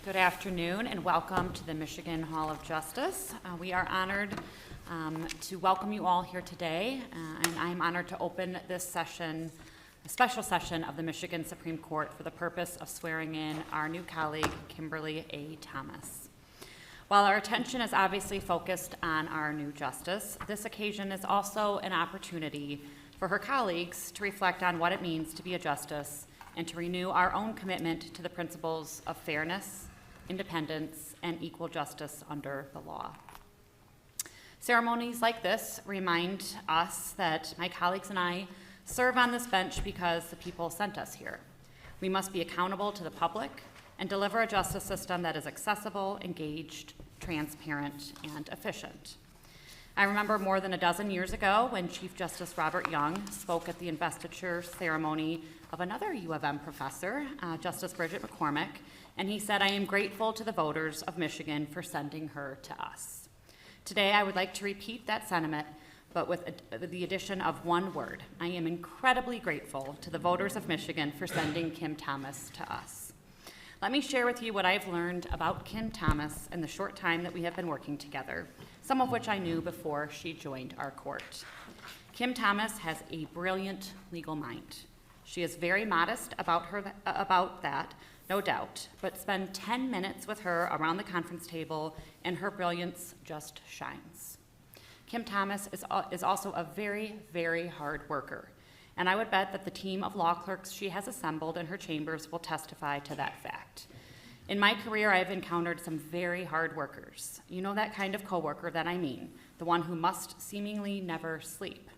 Good afternoon and welcome to the Michigan Hall of Justice. We are honored to welcome you all here today, and I'm honored to open this session, a special session of the Michigan Supreme Court for the purpose of swearing in our new colleague, Kimberly A. Thomas. While our attention is obviously focused on our new justice, this occasion is also an opportunity for her colleagues to reflect on what it means to be a justice and to renew our own commitment to the principles of fairness, independence, and equal justice under the law. Ceremonies like this remind us that my colleagues and I serve on this bench because the people sent us here. We must be accountable to the public and deliver a justice system that is accessible, engaged, transparent, and efficient. I remember more than a dozen years ago when Chief Justice Robert Young spoke at the investiture ceremony of another U of M professor, Justice Bridget McCormick, and he said, "I am grateful to the voters of Michigan for sending her to us." Today, I would like to repeat that sentiment, but with the addition of one word. I am incredibly grateful to the voters of Michigan for sending Kim Thomas to us. Let me share with you what I've learned about Kim Thomas in the short time that we have been working together, some of which I knew before she joined our court. Kim Thomas has a brilliant legal mind. She is very modest about that, no doubt, but spend 10 minutes with her around the conference table and her brilliance just shines. Kim Thomas is also a very, very hard worker, and I would bet that the team of law clerks she has assembled in her chambers will testify to that fact. In my career, I've encountered some very hard workers. You know that kind of coworker that I mean, the one who must seemingly never sleep.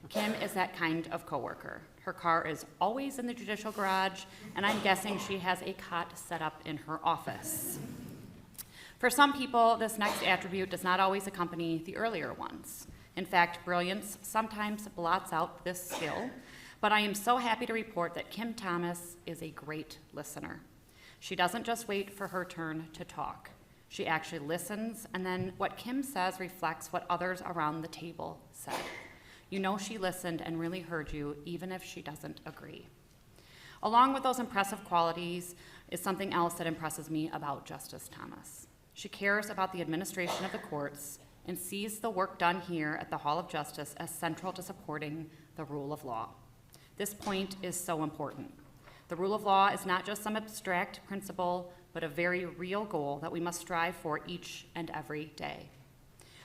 Kim is that kind of coworker. Her car is always in the judicial garage, and I'm guessing she has a cot set up in her office. For some people, this next attribute does not always accompany the earlier ones. In fact, brilliance sometimes blots out this skill, but I am so happy to report that Kim Thomas is a great listener. She doesn't just wait for her turn to talk. She actually listens, and then what Kim says reflects what others around the table said. You know she listened and really heard you, even if she doesn't agree. Along with those impressive qualities is something else that impresses me about Justice Thomas. She cares about the administration of the courts and sees the work done here at the Hall of Justice as central to supporting the rule of law. This point is so important. The rule of law is not just some abstract principle, but a very real goal that we must strive for each and every day.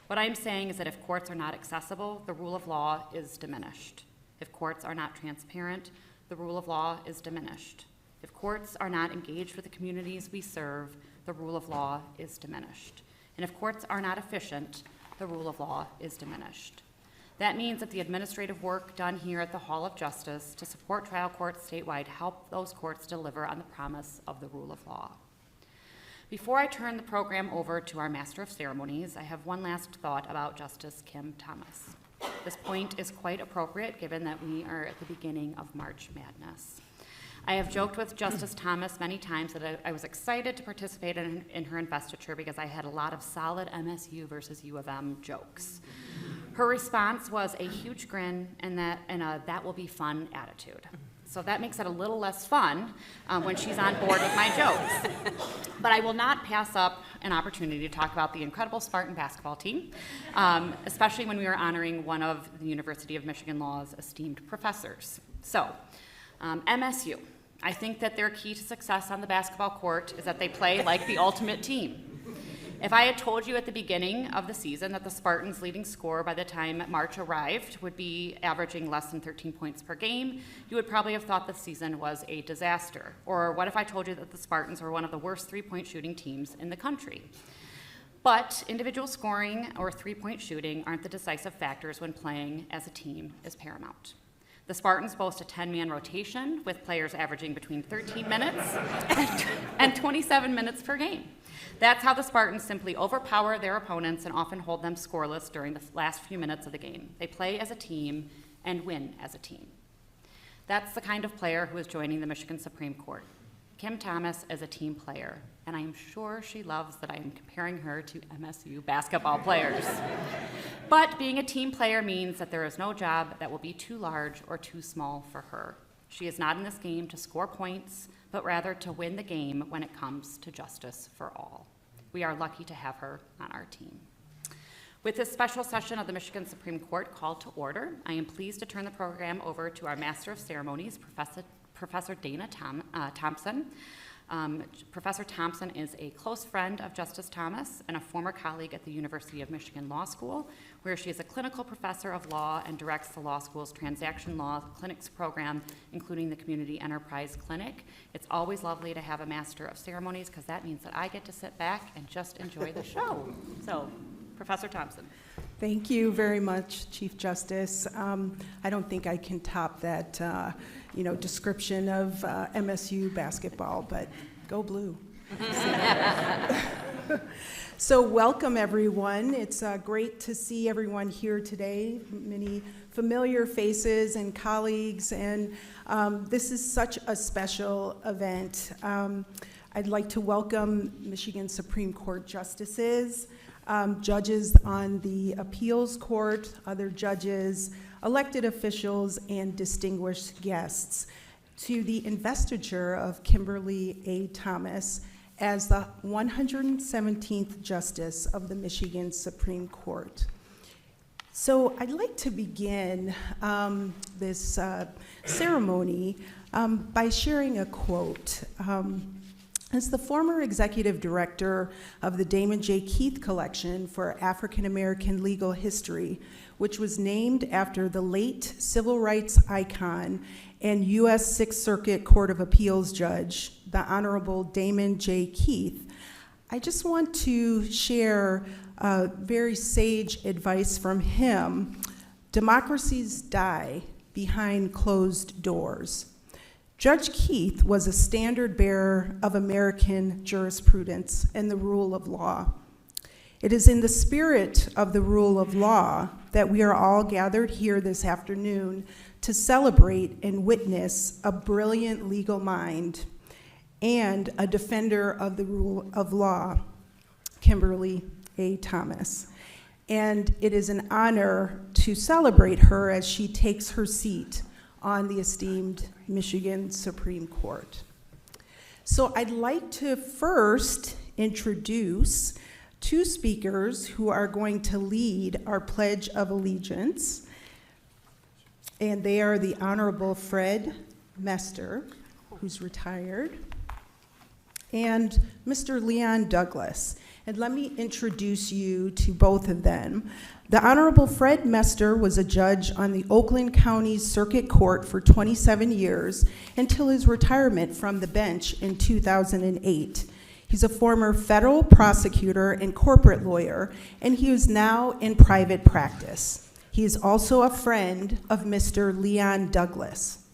What I'm saying is that if courts are not accessible, the rule of law is diminished. If courts are not transparent, the rule of law is diminished. If courts are not engaged with the communities we serve, the rule of law is diminished. And if courts are not efficient, the rule of law is diminished. That means that the administrative work done here at the Hall of Justice to support trial courts statewide help those courts deliver on the promise of the rule of law. Before I turn the program over to our Master of Ceremonies, I have one last thought about Justice Kim Thomas. This point is quite appropriate given that we are at the beginning of March Madness. I have joked with Justice Thomas many times that I was excited to participate in her investiture because I had a lot of solid MSU versus U of M jokes. Her response was a huge grin and a "that will be fun" attitude. So that makes it a little less fun when she's on board with my jokes. But I will not pass up an opportunity to talk about the incredible Spartan basketball team, especially when we are honoring one of the University of Michigan Law's esteemed professors. So, MSU. I think that their key to success on the basketball court is that they play like the ultimate team. If I had told you at the beginning of the season that the Spartans' leading scorer by the time March arrived would be averaging less than 13 points per game, you would probably have thought the season was a disaster. Or what if I told you that the Spartans were one of the worst three-point shooting teams in the country? But individual scoring or three-point shooting aren't the decisive factors when playing as a team is paramount. The Spartans boast a 10-man rotation with players averaging between 13 minutes and 27 minutes per game. That's how the Spartans simply overpower their opponents and often hold them scoreless during the last few minutes of the game. They play as a team and win as a team. That's the kind of player who is joining the Michigan Supreme Court. Kim Thomas is a team player, and I am sure she loves that I am comparing her to MSU basketball players. But being a team player means that there is no job that will be too large or too small for her. She is not in this game to score points, but rather to win the game when it comes to justice for all. We are lucky to have her on our team. With this special session of the Michigan Supreme Court called to order, I am pleased to turn the program over to our Master of Ceremonies, Professor Dana Thompson. Professor Thompson is a close friend of Justice Thomas and a former colleague at the University of Michigan Law School, where she is a clinical professor of law and directs the law school's transaction law clinics program, including the Community Enterprise Clinic. It's always lovely to have a Master of Ceremonies because that means that I get to sit back and just enjoy the show. So, Professor Thompson. Thank you very much, Chief Justice. I don't think I can top that, description of MSU basketball, but go blue. So welcome, everyone. It's great to see everyone here today, many familiar faces and colleagues, and this is such a special event. I'd like to welcome Michigan Supreme Court justices, judges on the appeals court, other judges, elected officials, and distinguished guests to the investiture of Kimberly A. Thomas as the 117th Justice of the Michigan Supreme Court. So I'd like to begin this ceremony by sharing a quote. As the former executive director of the Damon J. Keith Collection for African American Legal History, which was named after the late civil rights icon and U.S. Sixth Circuit Court of Appeals judge, the Honorable Damon J. Keith, I just want to share very sage advice from him. Democracies die behind closed doors. Judge Keith was a standard bearer of American jurisprudence and the rule of law. It is in the spirit of the rule of law that we are all gathered here this afternoon to celebrate and witness a brilliant legal mind and a defender of the rule of law, Kimberly A. Thomas. And it is an honor to celebrate her as she takes her seat on the esteemed Michigan Supreme Court. So I'd like to first introduce two speakers who are going to lead our Pledge of Allegiance, and they are the Honorable Fred Mester, who's retired, and Mr. Leon Douglas. And let me introduce you to both of them. The Honorable Fred Mester was a judge on the Oakland County Circuit Court for 27 years until his retirement from the bench in 2008. He's a former federal prosecutor and corporate lawyer, and he is now in private practice. He is also a friend of Mr. Leon Douglas.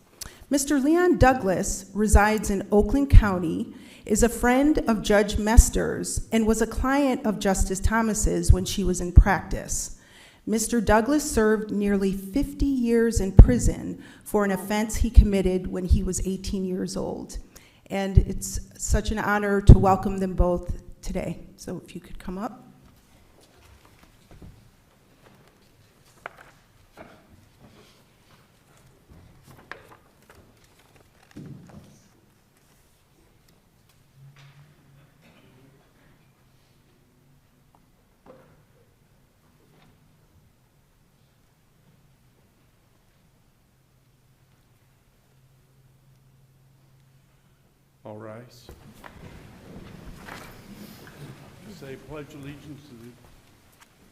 Mr. Leon Douglas resides in Oakland County, is a friend of Judge Mester's, and was a client of Justice Thomas's when she was in practice. Mr. Douglas served nearly 50 years in prison for an offense he committed when he was 18 years old. And it's such an honor to welcome them both today. So if you could come up. All rise. Say pledge allegiance to the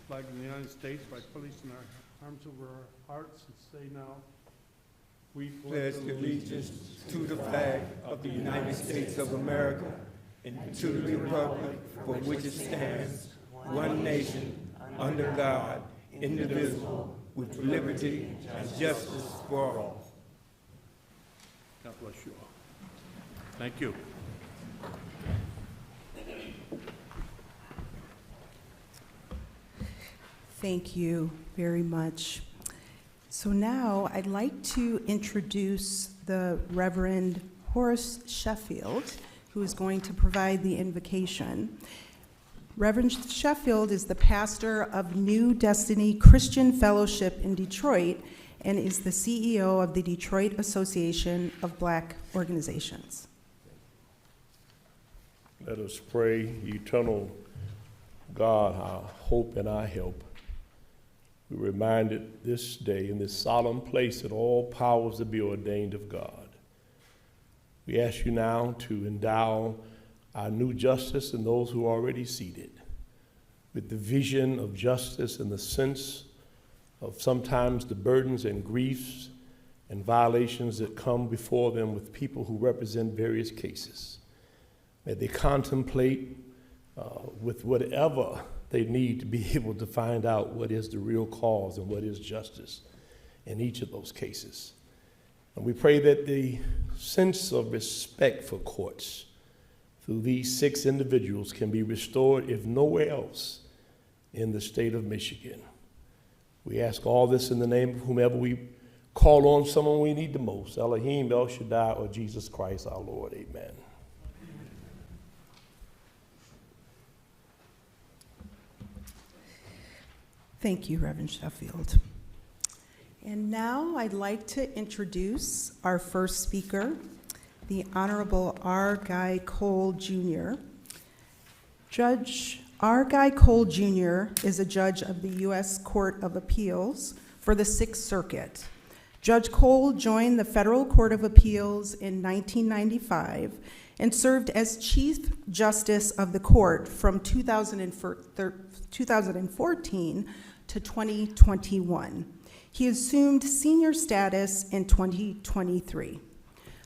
flag of the United States by placing our arms over our hearts and say now, we pledge allegiance to the flag of the United States of America and to the republic for which it stands, one nation, under God, indivisible, with liberty and justice for all. God bless you all. Thank you. Thank you very much. So now I'd like to introduce the Reverend Horace Sheffield, who is going to provide the invocation. Reverend Sheffield is the pastor of New Destiny Christian Fellowship in Detroit and is the CEO of the Detroit Association of Black Organizations. Let us pray. Eternal God, our hope and our help, we're reminded this day in this solemn place that all powers to be ordained of God. We ask you now to endow our new justice and those who are already seated with the vision of justice and the sense of sometimes the burdens and griefs and violations that come before them with people who represent various cases. May they contemplate with whatever they need to be able to find out what is the real cause and what is justice in each of those cases. And we pray that the sense of respect for courts through these 6 individuals can be restored, if nowhere else, in the state of Michigan. We ask all this in the name of whomever we call on, someone we need the most, Elohim, El Shaddai, or Jesus Christ our Lord. Amen. Thank you, Reverend Sheffield. And now I'd like to introduce our first speaker, the Honorable R. Guy Cole, Jr. Judge R. Guy Cole, Jr. is a judge of the U.S. Court of Appeals for the Sixth Circuit. Judge Cole joined the Federal Court of Appeals in 1995 and served as Chief Justice of the court from 2014 to 2021. He assumed senior status in 2023.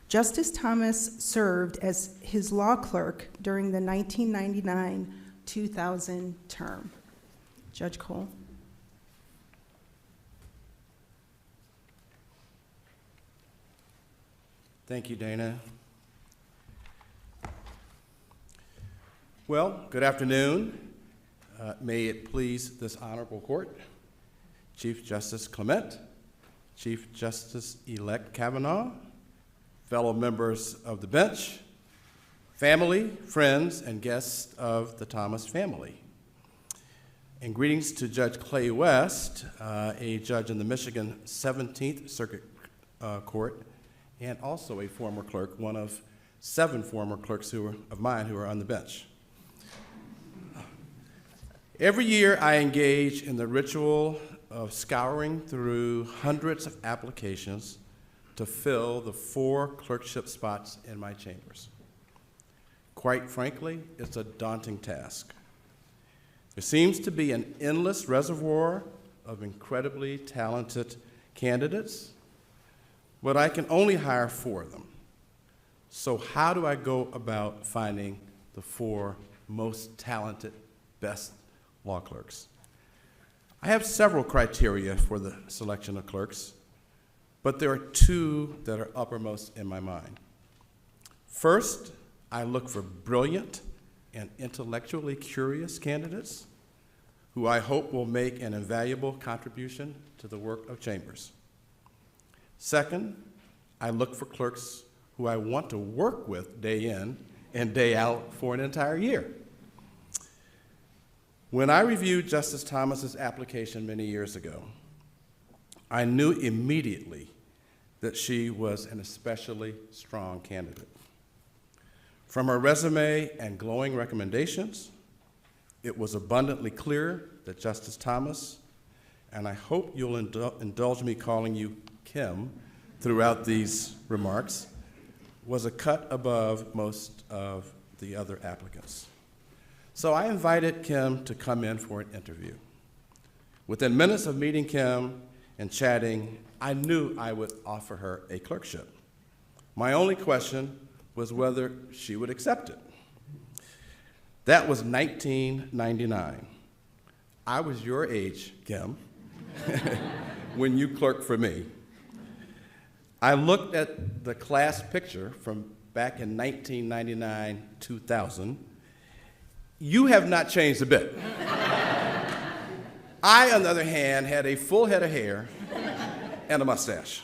Justice Thomas served as his law clerk during the 1999-2000 term. Judge Cole. Thank you, Dana. Well, good afternoon. May it please this honorable court, Chief Justice Clement, Chief Justice-elect Kavanaugh, fellow members of the bench, family, friends, and guests of the Thomas family. And greetings to Judge Clay West, a judge in the Michigan 17th Circuit Court, and also a former clerk, one of 7 former clerks of mine who are on the bench. Every year I engage in the ritual of scouring through hundreds of applications to fill the 4 clerkship spots in my chambers. Quite frankly, it's a daunting task. There seems to be an endless reservoir of incredibly talented candidates, but I can only hire 4 of them. So how do I go about finding the 4 most talented, best law clerks? I have several criteria for the selection of clerks, but there are 2 that are uppermost in my mind. First, I look for brilliant and intellectually curious candidates who I hope will make an invaluable contribution to the work of chambers. Second, I look for clerks who I want to work with day in and day out for an entire year. When I reviewed Justice Thomas's application many years ago, I knew immediately that she was an especially strong candidate. From her resume and glowing recommendations, it was abundantly clear that Justice Thomas, and I hope you'll indulge me calling you Kim throughout these remarks, was a cut above most of the other applicants. So I invited Kim to come in for an interview. Within minutes of meeting Kim and chatting, I knew I would offer her a clerkship. My only question was whether she would accept it. That was 1999. I was your age, Kim, when you clerked for me. I looked at the class picture from back in 1999-2000. You have not changed a bit. I, on the other hand, had a full head of hair and a mustache.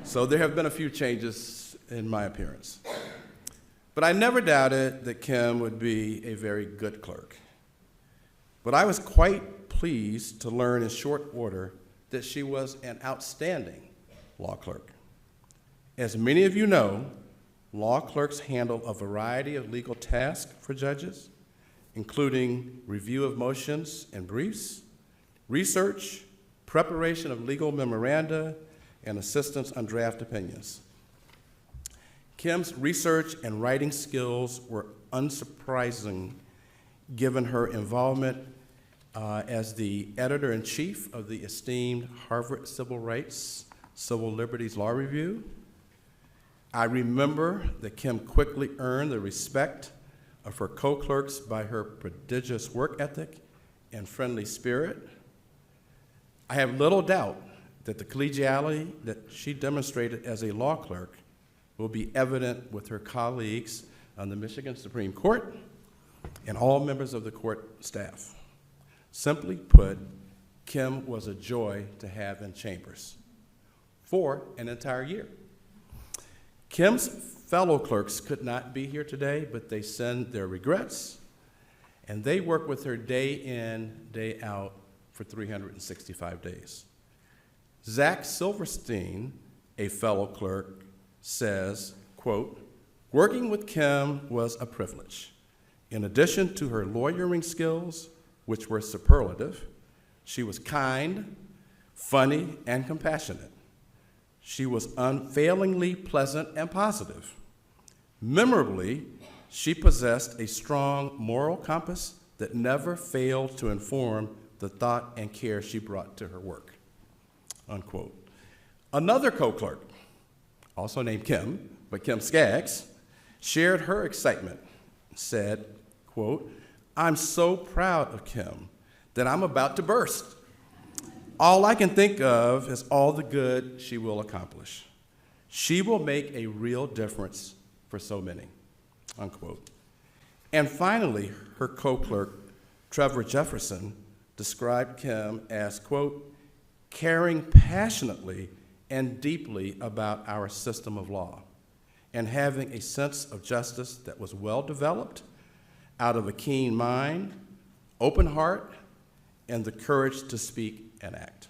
So there have been a few changes in my appearance. But I never doubted that Kim would be a very good clerk. But I was quite pleased to learn in short order that she was an outstanding law clerk. As many of you know, law clerks handle a variety of legal tasks for judges, including review of motions and briefs, research, preparation of legal memoranda, and assistance on draft opinions. Kim's research and writing skills were unsurprising given her involvement as the editor-in-chief of the esteemed Harvard Civil Rights, Civil Liberties Law Review. I remember that Kim quickly earned the respect of her co-clerks by her prodigious work ethic and friendly spirit. I have little doubt that the collegiality that she demonstrated as a law clerk will be evident with her colleagues on the Michigan Supreme Court and all members of the court staff. Simply put, Kim was a joy to have in chambers for an entire year. Kim's fellow clerks could not be here today, but they send their regrets, and they work with her day in, day out for 365 days. Zach Silverstein, a fellow clerk, says, quote, "Working with Kim was a privilege. In addition to her lawyering skills, which were superlative, she was kind, funny, and compassionate. She was unfailingly pleasant and positive. Memorably, she possessed a strong moral compass that never failed to inform the thought and care she brought to her work," unquote. Another co-clerk, also named Kim, but Kim Skaggs, shared her excitement, said, quote, "I'm so proud of Kim that I'm about to burst. All I can think of is all the good she will accomplish. She will make a real difference for so many," unquote. And finally, her co-clerk, Trevor Jefferson, described Kim as, quote, "caring passionately and deeply about our system of law and having a sense of justice that was well developed out of a keen mind, open heart, and the courage to speak and act."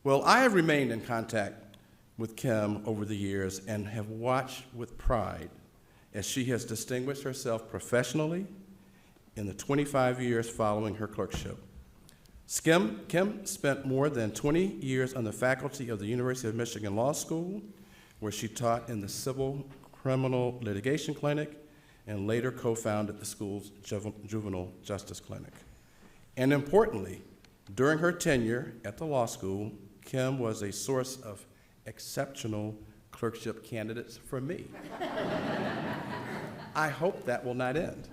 Well, I have remained in contact with Kim over the years and have watched with pride as she has distinguished herself professionally in the 25 years following her clerkship. Kim spent more than 20 years on the faculty of the University of Michigan Law School, where she taught in the Civil Criminal Litigation Clinic and later co-founded the school's Juvenile Justice Clinic. And importantly, during her tenure at the law school, Kim was a source of exceptional clerkship candidates for me. I hope that will not end.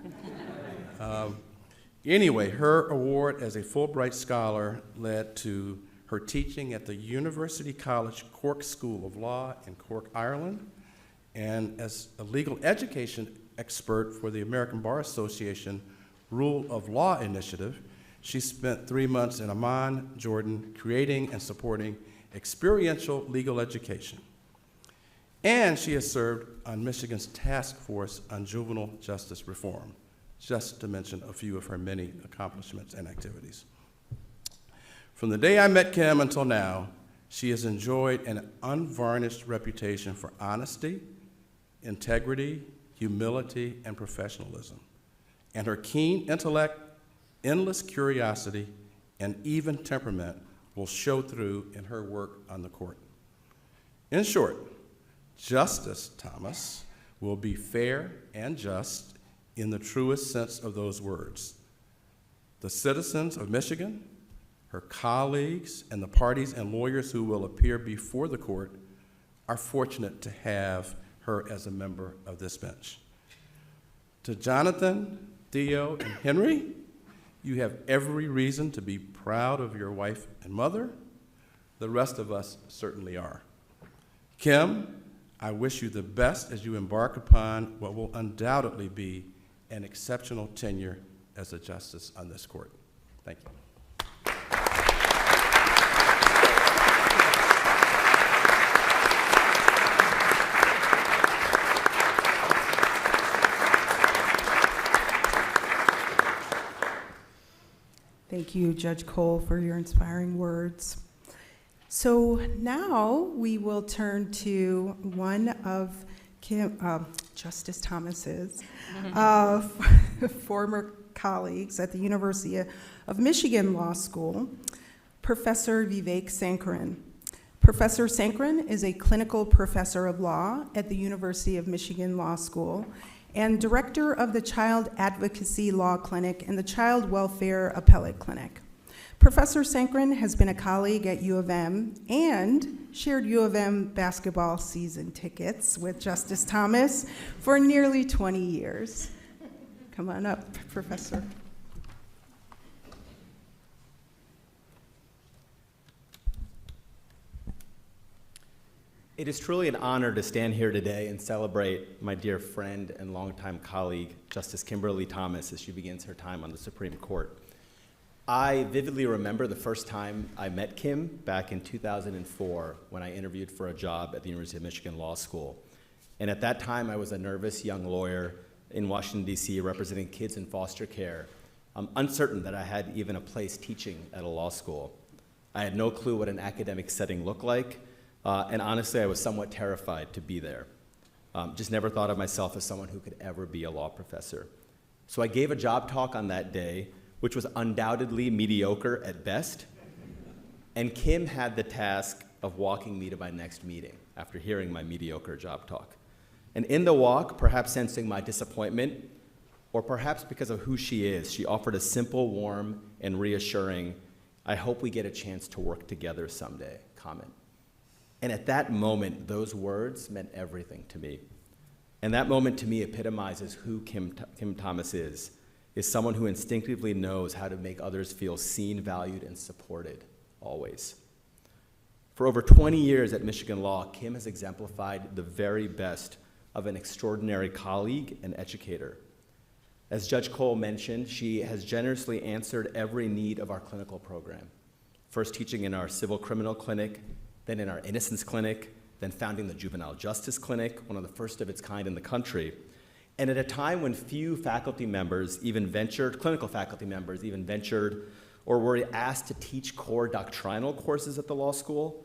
Anyway, her award as a Fulbright Scholar led to her teaching at the University College Cork School of Law in Cork, Ireland, and as a legal education expert for the American Bar Association Rule of Law Initiative. She spent 3 months in Amman, Jordan, creating and supporting experiential legal education. And she has served on Michigan's task force on juvenile justice reform, just to mention a few of her many accomplishments and activities. From the day I met Kim until now, she has enjoyed an unvarnished reputation for honesty, integrity, humility, and professionalism. And her keen intellect, endless curiosity, and even temperament will show through in her work on the court. In short, Justice Thomas will be fair and just in the truest sense of those words. The citizens of Michigan, her colleagues, and the parties and lawyers who will appear before the court are fortunate to have her as a member of this bench. To Jonathan, Theo, and Henry, you have every reason to be proud of your wife and mother. The rest of us certainly are. Kim, I wish you the best as you embark upon what will undoubtedly be an exceptional tenure as a justice on this court. Thank you. Thank you, Judge Cole, for your inspiring words. So now we will turn to one of Justice Thomas's former colleagues at the University of Michigan Law School, Professor Vivek Sankaran. Professor Sankaran is a clinical professor of law at the University of Michigan Law School and director of the Child Advocacy Law Clinic and the Child Welfare Appellate Clinic. Professor Sankaran has been a colleague at U of M and shared U of M basketball season tickets with Justice Thomas for nearly 20 years. Come on up, Professor. It is truly an honor to stand here today and celebrate my dear friend and longtime colleague, Justice Kimberly Thomas, as she begins her time on the Supreme Court. I vividly remember the first time I met Kim back in 2004 when I interviewed for a job at the University of Michigan Law School. And at that time, I was a nervous young lawyer in Washington, D.C., representing kids in foster care, uncertain that I had even a place teaching at a law school. I had no clue what an academic setting looked like. And honestly, I was somewhat terrified to be there. Just never thought of myself as someone who could ever be a law professor. So I gave a job talk on that day, which was undoubtedly mediocre at best. And Kim had the task of walking me to my next meeting after hearing my mediocre job talk. And in the walk, perhaps sensing my disappointment, or perhaps because of who she is, she offered a simple, warm, and reassuring, "I hope we get a chance to work together someday," comment. And at that moment, those words meant everything to me. And that moment to me epitomizes who Kim Thomas is someone who instinctively knows how to make others feel seen, valued, and supported, always. For over 20 years at Michigan Law, Kim has exemplified the very best of an extraordinary colleague and educator. As Judge Cole mentioned, she has generously answered every need of our clinical program, first teaching in our civil criminal clinic, then in our innocence clinic, then founding the juvenile justice clinic, one of the first of its kind in the country. And at a time when few faculty members even ventured, clinical faculty members even ventured or were asked to teach core doctrinal courses at the law school,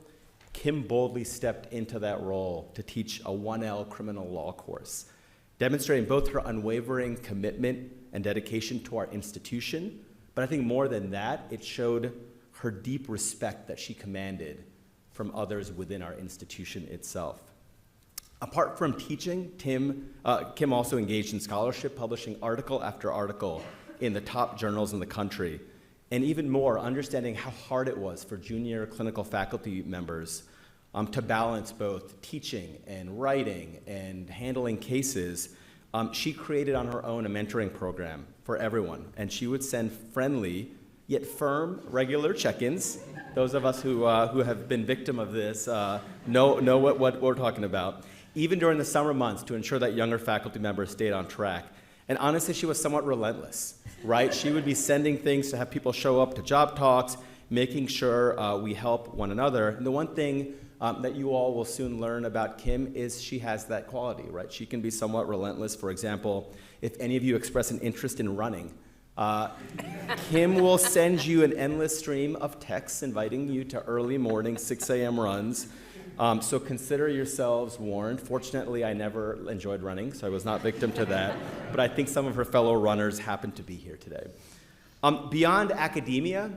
Kim boldly stepped into that role to teach a 1L criminal law course, demonstrating both her unwavering commitment and dedication to our institution, but I think more than that, it showed her deep respect that she commanded from others within our institution itself. Apart from teaching, Kim also engaged in scholarship, publishing article after article in the top journals in the country, and even more, understanding how hard it was for junior clinical faculty members to balance both teaching and writing and handling cases. She created on her own a mentoring program for everyone, and she would send friendly yet firm regular check-ins. Those of us who have been victim of this know what we're talking about, even during the summer months, to ensure that younger faculty members stayed on track. And honestly, she was somewhat relentless, right? She would be sending things to have people show up to job talks, making sure we help one another. And the one thing that you all will soon learn about Kim is she has that quality, right? She can be somewhat relentless. For example, if any of you express an interest in running, Kim will send you an endless stream of texts inviting you to early morning 6 a.m. runs. So consider yourselves warned. Fortunately, I never enjoyed running, so I was not victim to that. But I think some of her fellow runners happen to be here today. Beyond academia,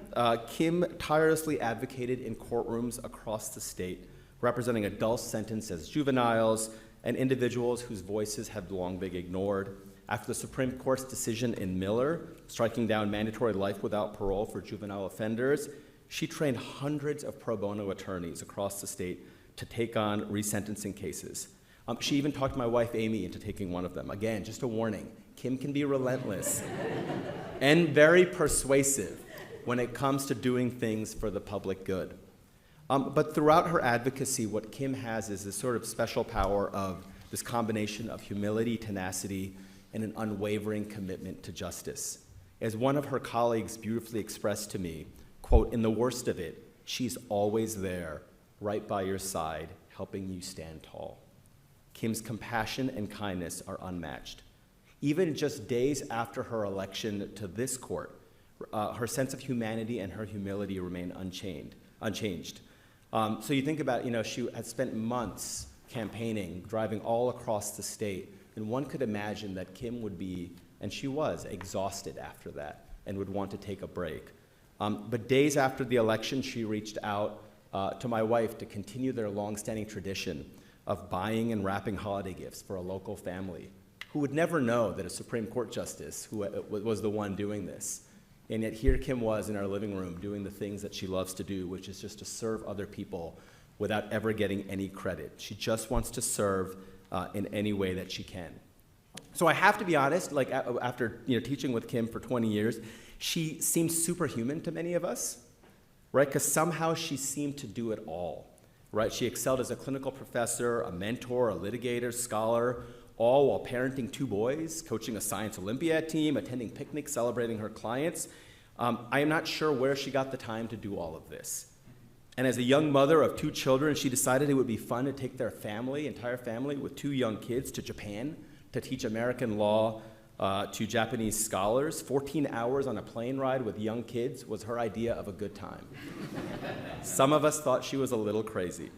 Kim tirelessly advocated in courtrooms across the state, representing adults sentenced as juveniles and individuals whose voices have long been ignored. After the Supreme Court's decision in Miller, striking down mandatory life without parole for juvenile offenders, she trained hundreds of pro bono attorneys across the state to take on resentencing cases. She even talked my wife, Amy, into taking one of them. Again, just a warning, Kim can be relentless and very persuasive when it comes to doing things for the public good. But throughout her advocacy, what Kim has is this sort of special power of this combination of humility, tenacity, and an unwavering commitment to justice. As one of her colleagues beautifully expressed to me, quote, "In the worst of it, she's always there, right by your side, helping you stand tall." Kim's compassion and kindness are unmatched. Even just days after her election to this court, Her sense of humanity and her humility remain unchanged. So you think about, she had spent months campaigning, driving all across the state, and one could imagine that Kim would be, and she was, exhausted after that and would want to take a break. But days after the election, she reached out to my wife to continue their longstanding tradition of buying and wrapping holiday gifts for a local family who would never know that a Supreme Court justice who was the one doing this. And yet here Kim was in our living room doing the things that she loves to do, which is just to serve other people without ever getting any credit. She just wants to serve in any way that she can. So I have to be honest, like after teaching with Kim for 20 years, she seems superhuman to many of us, right? Because somehow she seemed to do it all, right? She excelled as a clinical professor, a mentor, a litigator, scholar, all while parenting 2 boys, coaching a science Olympiad team, attending picnics, celebrating her clients. I am not sure where she got the time to do all of this. And as a young mother of 2 children, she decided it would be fun to take their entire family with 2 young kids to Japan to teach American law to Japanese scholars. 14 hours on a plane ride with young kids was her idea of a good time. Some of us thought she was a little crazy.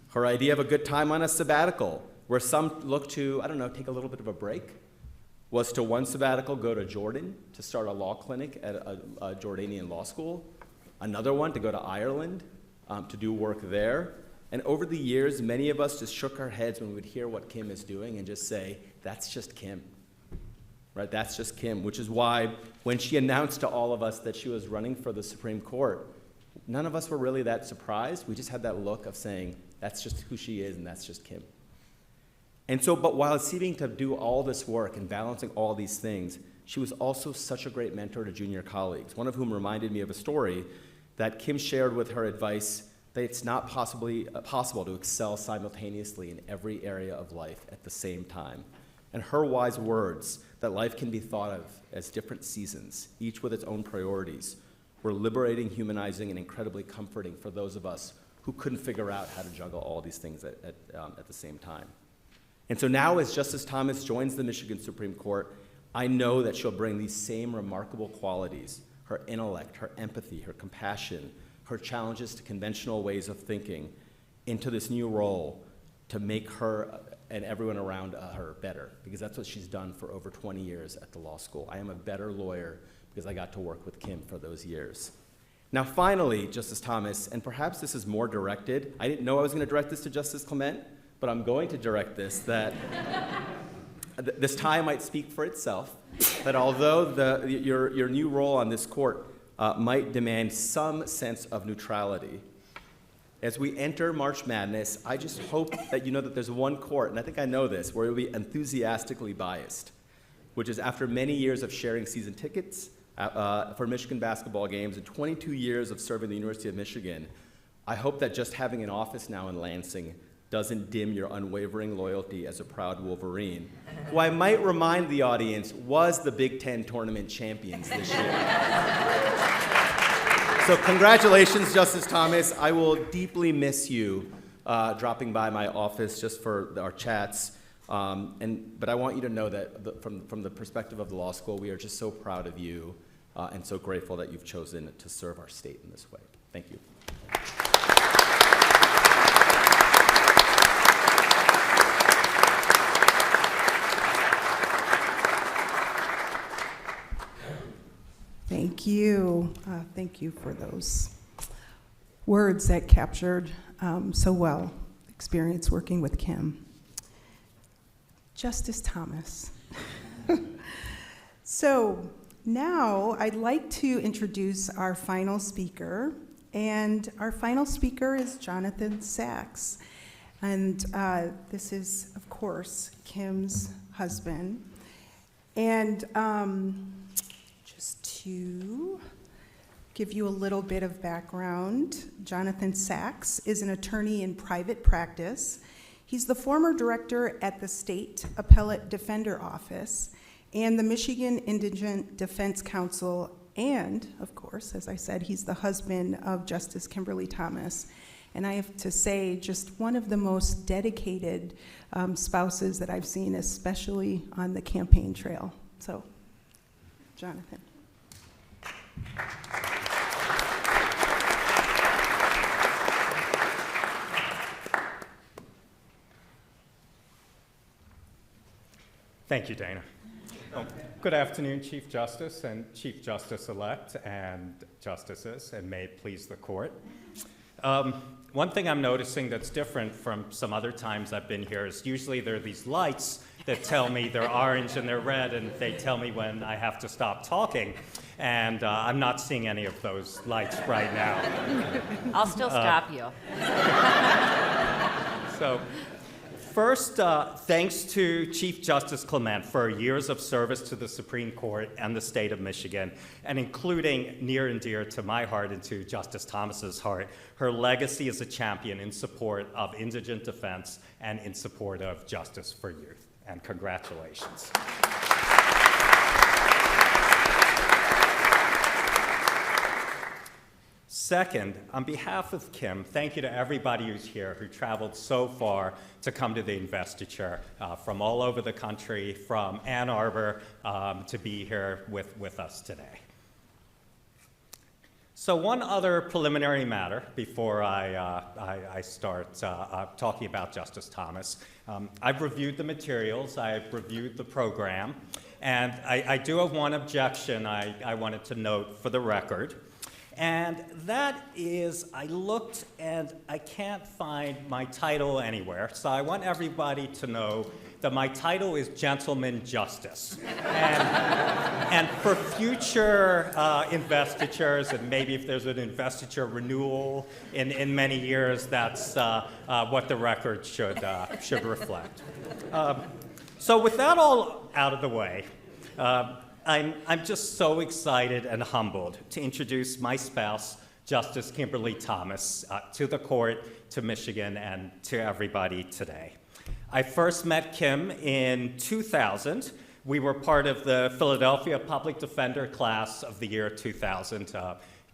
Her idea of a good time on a sabbatical, where some look to, take a little bit of a break, was to one sabbatical go to Jordan to start a law clinic at a Jordanian law school, another one to go to Ireland to do work there. And over the years, many of us just shook our heads when we would hear what Kim is doing and just say, that's just Kim, right? That's just Kim, which is why when she announced to all of us that she was running for the Supreme Court, none of us were really that surprised. We just had that look of saying, that's just who she is and that's just Kim. And so, but while seeming to do all this work and balancing all these things, she was also such a great mentor to junior colleagues, one of whom reminded me of a story that Kim shared with her advice that it's not possible to excel simultaneously in every area of life at the same time. And her wise words that life can be thought of as different seasons, each with its own priorities, were liberating, humanizing, and incredibly comforting for those of us who couldn't figure out how to juggle all these things at the same time. And so now as Justice Thomas joins the Michigan Supreme Court, I know that she'll bring these same remarkable qualities, her intellect, her empathy, her compassion, her challenges to conventional ways of thinking, into this new role to make her and everyone around her better, because that's what she's done for over 20 years at the law school. I am a better lawyer because I got to work with Kim for those years. Now finally, Justice Thomas, and perhaps this is more directed, I didn't know I was going to direct this to Justice Clement, but I'm going to direct this, that this tie might speak for itself, that although your new role on this court might demand some sense of neutrality, as we enter March Madness, I just hope that you know that there's one court, and I think I know this, where you'll be enthusiastically biased, which is after many years of sharing season tickets for Michigan basketball games and 22 years of serving the University of Michigan, I hope that just having an office now in Lansing doesn't dim your unwavering loyalty as a proud Wolverine, who I might remind the audience was the Big Ten tournament champions this year. So congratulations, Justice Thomas. I will deeply miss you dropping by my office just for our chats. But I want you to know that from the perspective of the law school, we are just so proud of you and so grateful that you've chosen to serve our state in this way. Thank you. Thank you. Thank you for those words that captured so well experience working with Kim. Justice Thomas. So now I'd like to introduce our final speaker, and our final speaker is Jonathan Sachs. And this is, of course, Kim's husband. And just to give you a little bit of background, Jonathan Sachs is an attorney in private practice. He's the former director at the State Appellate Defender Office and the Michigan Indigent Defense Council, and, of course, as I said, he's the husband of Justice Kimberly Thomas. And I have to say, just one of the most dedicated spouses that I've seen, especially on the campaign trail. So, Jonathan. Thank you, Dana. Good afternoon, Chief Justice and Chief Justice-elect and justices, and may it please the court. One thing I'm noticing that's different from some other times I've been here is usually there are these lights that tell me they're orange and they're red, and they tell me when I have to stop talking. And I'm not seeing any of those lights right now. I'll still stop you. So, first, thanks to Chief Justice Clement for years of service to the Supreme Court and the state of Michigan, and including near and dear to my heart and to Justice Thomas's heart, her legacy as a champion in support of indigent defense and in support of justice for youth. And congratulations. Second, on behalf of Kim, thank you to everybody who's here who traveled so far to come to the Investiture from all over the country, from Ann Arbor, to be here with us today. So one other preliminary matter before I start talking about Justice Thomas. I've reviewed the materials, I've reviewed the program, and I do have one objection I wanted to note for the record. And that is, I looked and I can't find my title anywhere, so I want everybody to know that my title is Gentleman Justice. And for future investitures, and maybe if there's an investiture renewal in many years, that's what the record should reflect. So with that all out of the way, I'm just so excited and humbled to introduce my spouse, Justice Kimberly Thomas, to the court, to Michigan, and to everybody today. I first met Kim in 2000. We were part of the Philadelphia Public Defender class of the year 2000.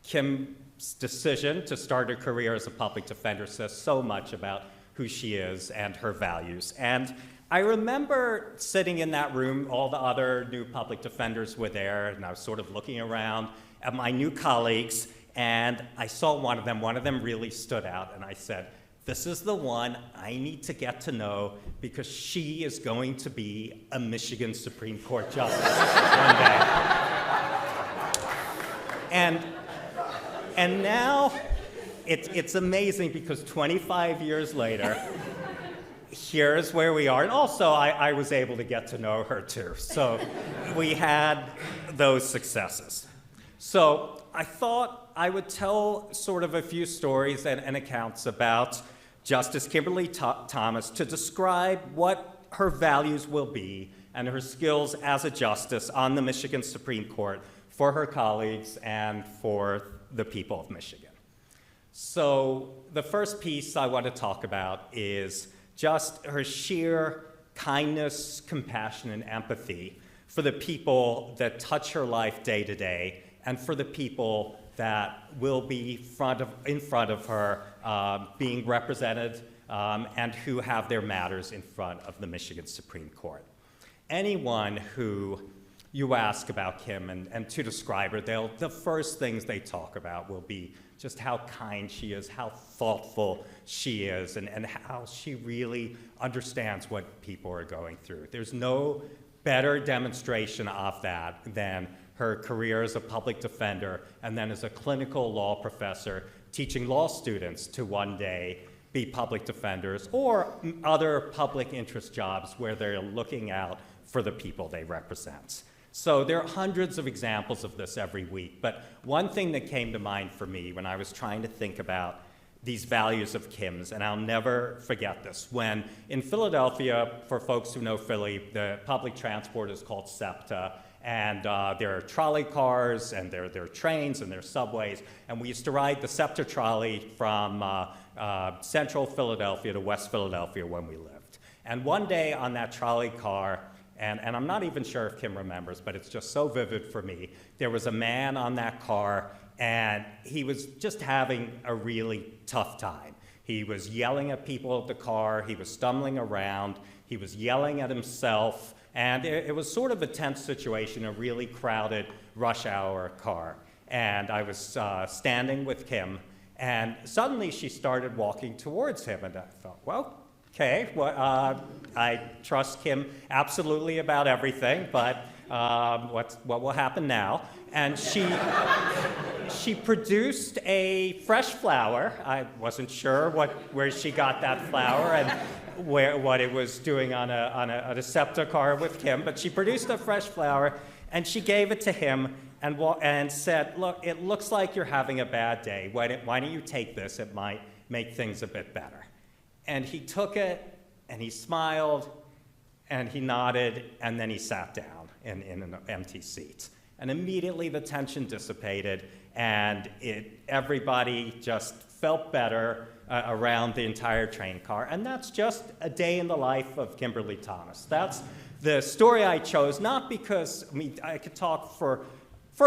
Kim's decision to start her career as a public defender says so much about who she is and her values. And I remember sitting in that room, all the other new public defenders were there, and I was sort of looking around at my new colleagues, and I saw one of them really stood out, and I said, this is the one I need to get to know because she is going to be a Michigan Supreme Court justice one day. And now it's amazing because 25 years later, here's where we are. And also, I was able to get to know her too. So we had those successes. So I thought I would tell sort of a few stories and accounts about Justice Kimberly Thomas to describe what her values will be and her skills as a justice on the Michigan Supreme Court for her colleagues and for the people of Michigan. So the first piece I want to talk about is just her sheer kindness, compassion, and empathy for the people that touch her life day to day and for the people that will be in front of her being represented and who have their matters in front of the Michigan Supreme Court. Anyone who you ask about Kim and to describe her, the first things they talk about will be just how kind she is, how thoughtful she is, and how she really understands what people are going through. There's no better demonstration of that than her career as a public defender and then as a clinical law professor teaching law students to one day be public defenders or other public interest jobs where they're looking out for the people they represent. So there are hundreds of examples of this every week, but one thing that came to mind for me when I was trying to think about these values of Kim's, and I'll never forget this, when in Philadelphia, for folks who know Philly, the public transport is called SEPTA, and there are trolley cars, and there are trains, and there are subways, and we used to ride the SEPTA trolley from central Philadelphia to West Philadelphia when we lived. And one day on that trolley car, and I'm not even sure if Kim remembers, but it's just so vivid for me. There was a man on that car, and he was just having a really tough time. He was yelling at people at the car, he was stumbling around, he was yelling at himself, and it was sort of a tense situation, a really crowded rush hour car. and I was standing with Kim, and suddenly she started walking towards him, and I thought, well, okay, I trust Kim absolutely about everything, but what will happen now? And she produced a fresh flower. I wasn't sure where she got that flower and what it was doing on a receptor card with Kim, but she produced a fresh flower, and she gave it to him and said, look, it looks like you're having a bad day. Why don't you take this? It might make things a bit better. And he took it, and he smiled, and he nodded, and then he sat down in an empty seat. And immediately the tension dissipated, and everybody just felt better around the entire train car. And that's just a day in the life of Kimberly Thomas. That's the story I chose, not because, I could talk for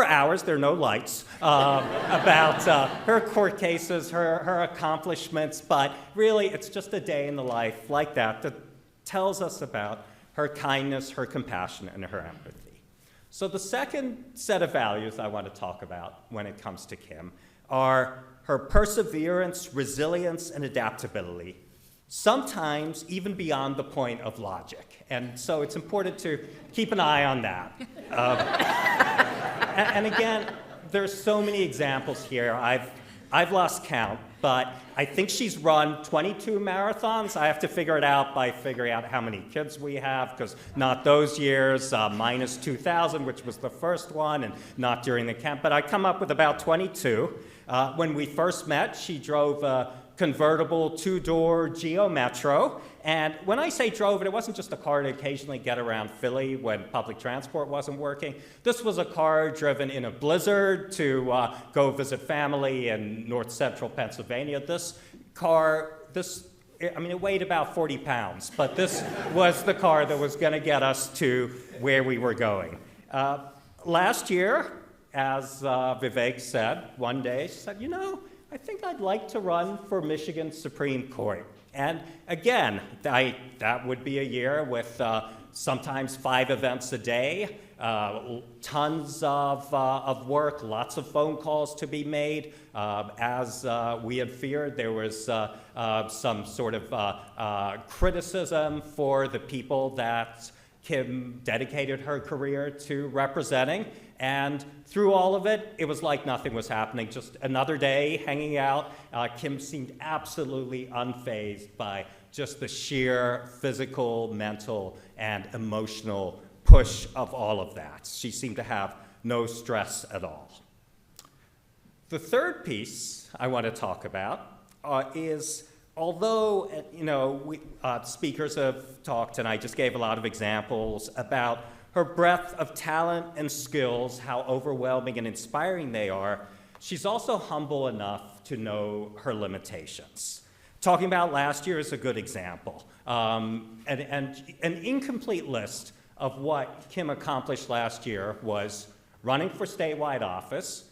hours, there are no lights, about her court cases, her accomplishments, but really it's just a day in the life like that tells us about her kindness, her compassion, and her empathy. So the second set of values I want to talk about when it comes to Kim are her perseverance, resilience, and adaptability, sometimes even beyond the point of logic. And so it's important to keep an eye on that. And again, there's so many examples here. I've lost count, but I think she's run 22 marathons. I have to figure it out by figuring out how many kids we have, because not those years, minus 2000, which was the first one, and not during the camp, but I come up with about 22. When we first met, she drove a convertible two-door Geo Metro, and when I say drove it wasn't just a car to occasionally get around Philly when public transport wasn't working. This was a car driven in a blizzard to go visit family in north central Pennsylvania. This car, it weighed about 40 pounds, but this was the car that was going to get us to where we were going. Last year, as Vivek said, one day, she said, I think I'd like to run for Michigan Supreme Court. And again, that would be a year with sometimes 5 events a day, tons of work, lots of phone calls to be made. As we had feared, there was some sort of criticism for the people that Kim dedicated her career to representing. And through all of it, it was like nothing was happening. Just another day hanging out. Kim seemed absolutely unfazed by just the sheer physical, mental, and emotional push of all of that. She seemed to have no stress at all. The third piece I want to talk about is, although speakers have talked, and I just gave a lot of examples about her breadth of talent and skills, how overwhelming and inspiring they are, she's also humble enough to know her limitations. Talking about last year is a good example. And an incomplete list of what Kim accomplished last year was running for statewide office,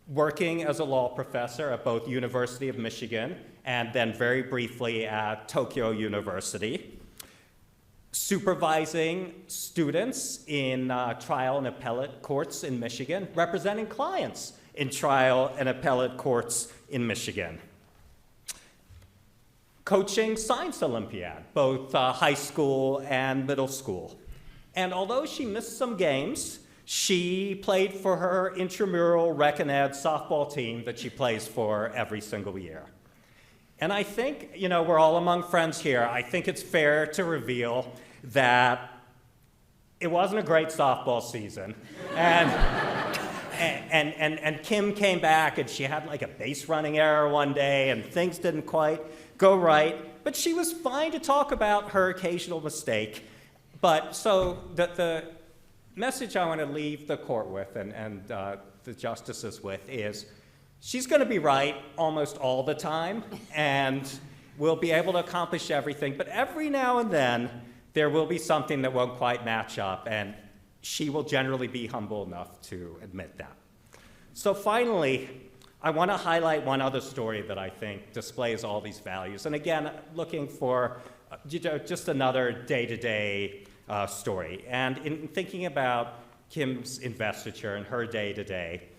working as a law professor at both University of Michigan and then very briefly at Tokyo University, supervising students in trial and appellate courts in Michigan, representing clients in trial and appellate courts in Michigan, coaching Science Olympiad, both high school and middle school. And although she missed some games, she played for her intramural rec and ed softball team that she plays for every single year. And I think, we're all among friends here. I think it's fair to reveal that it wasn't a great softball season. And Kim came back and she had like a base running error one day and things didn't quite go right. But she was fine to talk about her occasional mistake. But so the message I want to leave the court with and the justices with is, she's going to be right almost all the time, and we'll be able to accomplish everything. But every now and then, there will be something that won't quite match up, and she will generally be humble enough to admit that. So finally, I want to highlight one other story that I think displays all these values. And again, looking for just another day-to-day story. And in thinking about Kim's investiture and her day-to-day,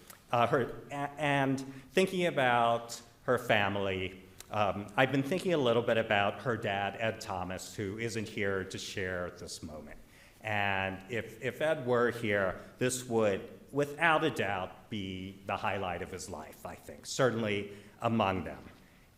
and thinking about her family. I've been thinking a little bit about her dad, Ed Thomas, who isn't here to share this moment. And if Ed were here, this would, without a doubt, be the highlight of his life, I think, certainly among them.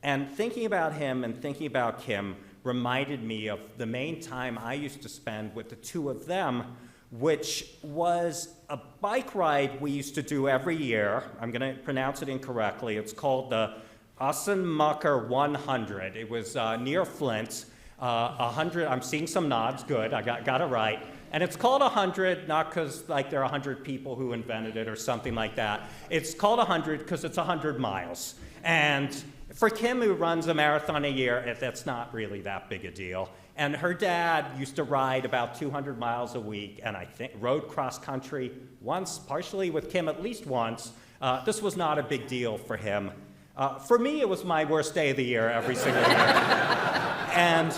And thinking about him and thinking about Kim reminded me of the main time I used to spend with the two of them, which was a bike ride we used to do every year. I'm going to pronounce it incorrectly. It's called the Ossenmacher 100. It was near Flint. 100, I'm seeing some nods, good, I got it right. And it's called 100, not because like there are 100 people who invented it or something like that. It's called 100 because it's 100 miles. And for Kim, who runs a marathon a year, that's not really that big a deal. And her dad used to ride about 200 miles a week, and I think rode cross country once, partially with Kim at least once. This was not a big deal for him. For me, it was my worst day of the year every single year. And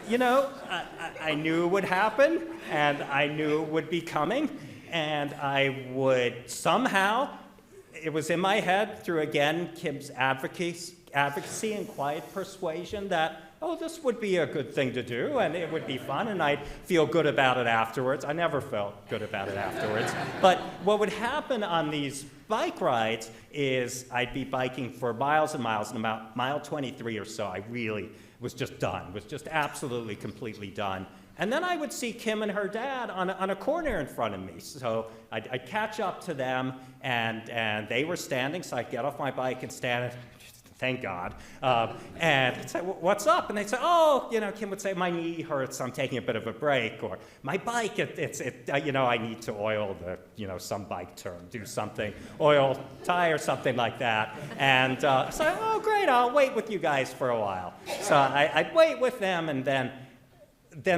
you know, I knew it would happen, and I knew it would be coming, and I would somehow, it was in my head through, again, Kim's advocacy and quiet persuasion that, oh, this would be a good thing to do, and it would be fun, and I'd feel good about it afterwards. I never felt good about it afterwards. But what would happen on these bike rides is I'd be biking for miles and miles, and about mile 23 or so, I really was just done, was just absolutely, completely done. And then I would see Kim and her dad on a corner in front of me. So I'd catch up to them, and they were standing, so I'd get off my bike and stand, thank God, and I'd say, what's up? And they'd say, oh, you know, Kim would say, my knee hurts, I'm taking a bit of a break, or my bike, you know, I need to oil the, you know, some bike term, do something, oil tire, something like that. And so, oh, great, I'll wait with you guys for a while. So I'd wait with them, and then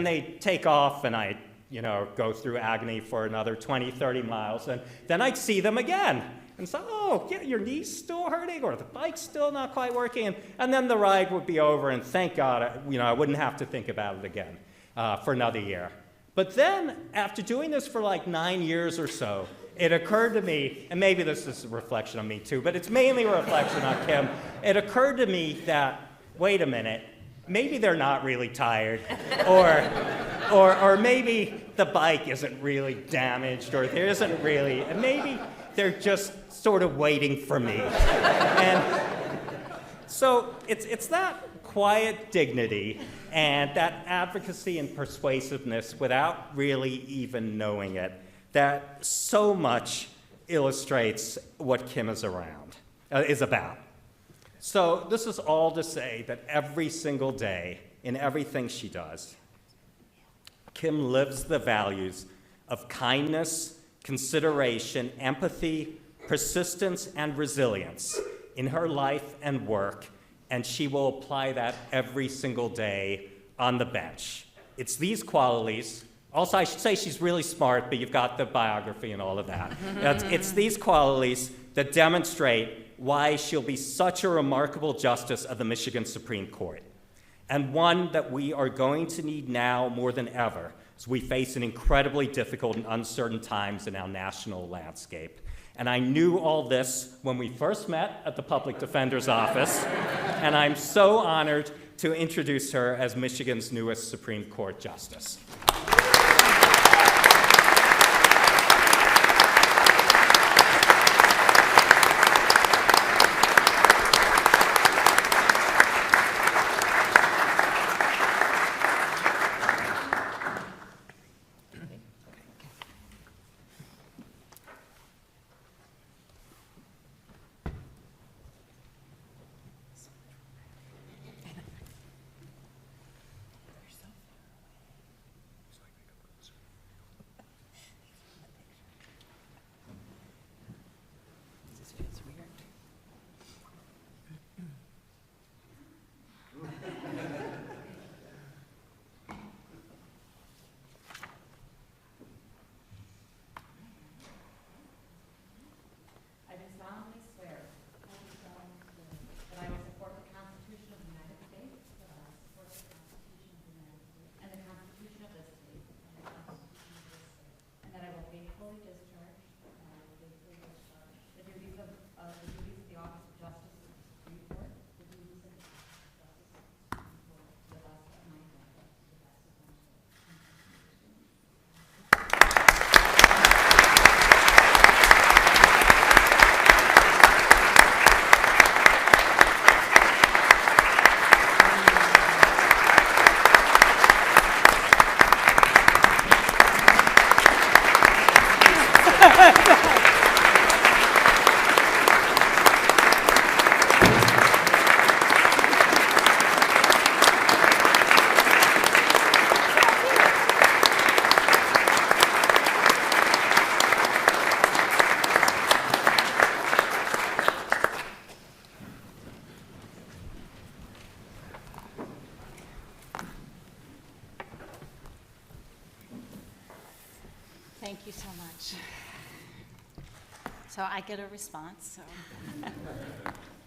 they'd take off, and I'd, you know, go through agony for another 20, 30 miles, and then I'd see them again. And so, oh, yeah, your knee's still hurting, or the bike's still not quite working, and then the ride would be over, and thank God, you know, I wouldn't have to think about it again for another year. But then, after doing this for like 9 years or so, it occurred to me, and maybe this is a reflection on me too, but it's mainly a reflection on Kim. It occurred to me that, wait a minute, maybe they're not really tired, or maybe the bike isn't really damaged, or there isn't really, and maybe they're just sort of waiting for me. And so it's that quiet dignity and that advocacy and persuasiveness without really even knowing it that so much illustrates what Kim is about. So this is all to say that every single day, in everything she does, Kim lives the values of kindness, consideration, empathy, persistence, and resilience in her life and work, and she will apply that every single day on the bench. It's these qualities. Also, I should say she's really smart, but you've got the biography and all of that. It's these qualities that demonstrate why she'll be such a remarkable justice of the Michigan Supreme Court, and one that we are going to need now more than ever as we face an incredibly difficult and uncertain times in our national landscape. And I knew all this when we first met at the Public Defender's Office, and I'm so honored to introduce her as Michigan's newest Supreme Court Justice. of the duties of the office of Justice of the Supreme Court, the duties of the office of Justice of the Supreme Court, to the best of my ability, to the best of my ability. Thank you so much. So I get a response. So.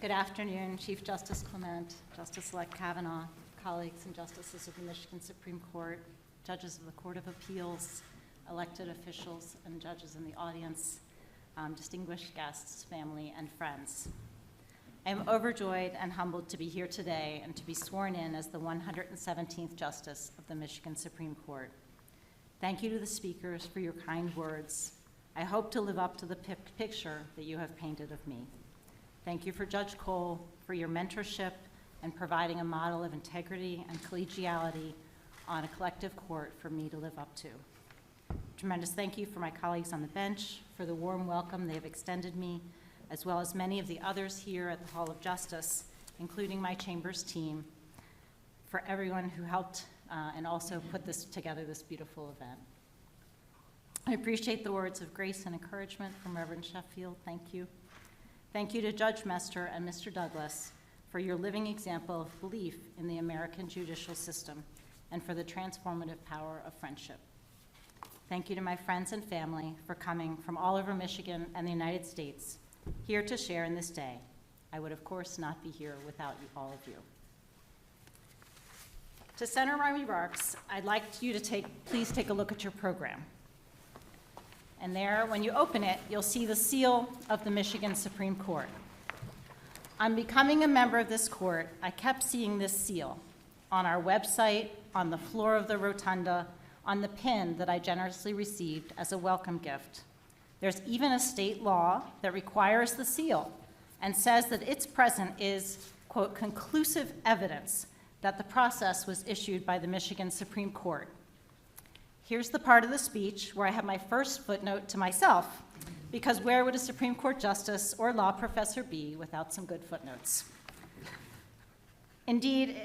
Good afternoon, Chief Justice Clement, Justice-elect Kavanaugh, colleagues and justices of the Michigan Supreme Court, judges of the Court of Appeals, elected officials and judges in the audience, distinguished guests, family, and friends. I am overjoyed and humbled to be here today and to be sworn in as the 117th Justice of the Michigan Supreme Court. Thank you to the speakers for your kind words. I hope to live up to the picture that you have painted of me. Thank you for Judge Cole for your mentorship and providing a model of integrity and collegiality on a collective court for me to live up to. Tremendous thank you for my colleagues on the bench for the warm welcome they have extended me, as well as many of the others here at the Hall of Justice, including my chamber's team, for everyone who helped and also put this together, this beautiful event. I appreciate the words of grace and encouragement from Reverend Sheffield. Thank you. Thank you to Judge Mester and Mr. Douglas for your living example of belief in the American judicial system and for the transformative power of friendship. Thank you to my friends and family for coming from all over Michigan and the United States here to share in this day. I would, of course, not be here without all of you. To center my remarks, I'd like you to please take a look at your program. And there, when you open it, you'll see the seal of the Michigan Supreme Court. On becoming a member of this court, I kept seeing this seal on our website, on the floor of the rotunda, on the pin that I generously received as a welcome gift. There's even a state law that requires the seal and says that its presence is, quote, conclusive evidence that the process was issued by the Michigan Supreme Court. Here's the part of the speech where I have my first footnote to myself, because where would a Supreme Court justice or law professor be without some good footnotes? Indeed,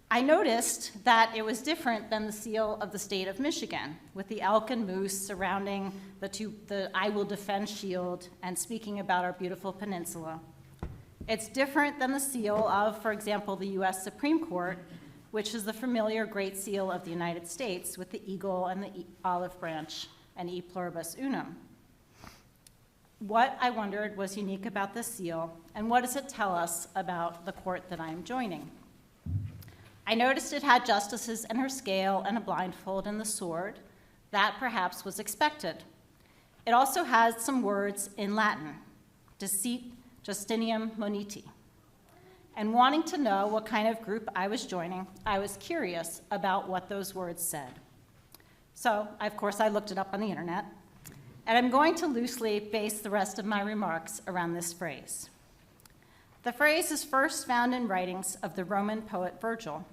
I noticed that it was different than the seal of the state of Michigan, with the elk and moose surrounding the I Will Defend shield and speaking about our beautiful peninsula. It's different than the seal of, for example, the US Supreme Court, which is the familiar Great Seal of the United States with the eagle and the olive branch and E pluribus unum. What I wondered was unique about this seal, and what does it tell us about the court that I am joining? I noticed it had justices and her scale and a blindfold and the sword. That perhaps was expected. It also has some words in Latin, deceit, Justinium moniti. And wanting to know what kind of group I was joining, I was curious about what those words said. So, of course, I looked it up on the internet, and I'm going to loosely base the rest of my remarks around this phrase. The phrase is first found in writings of the Roman poet Virgil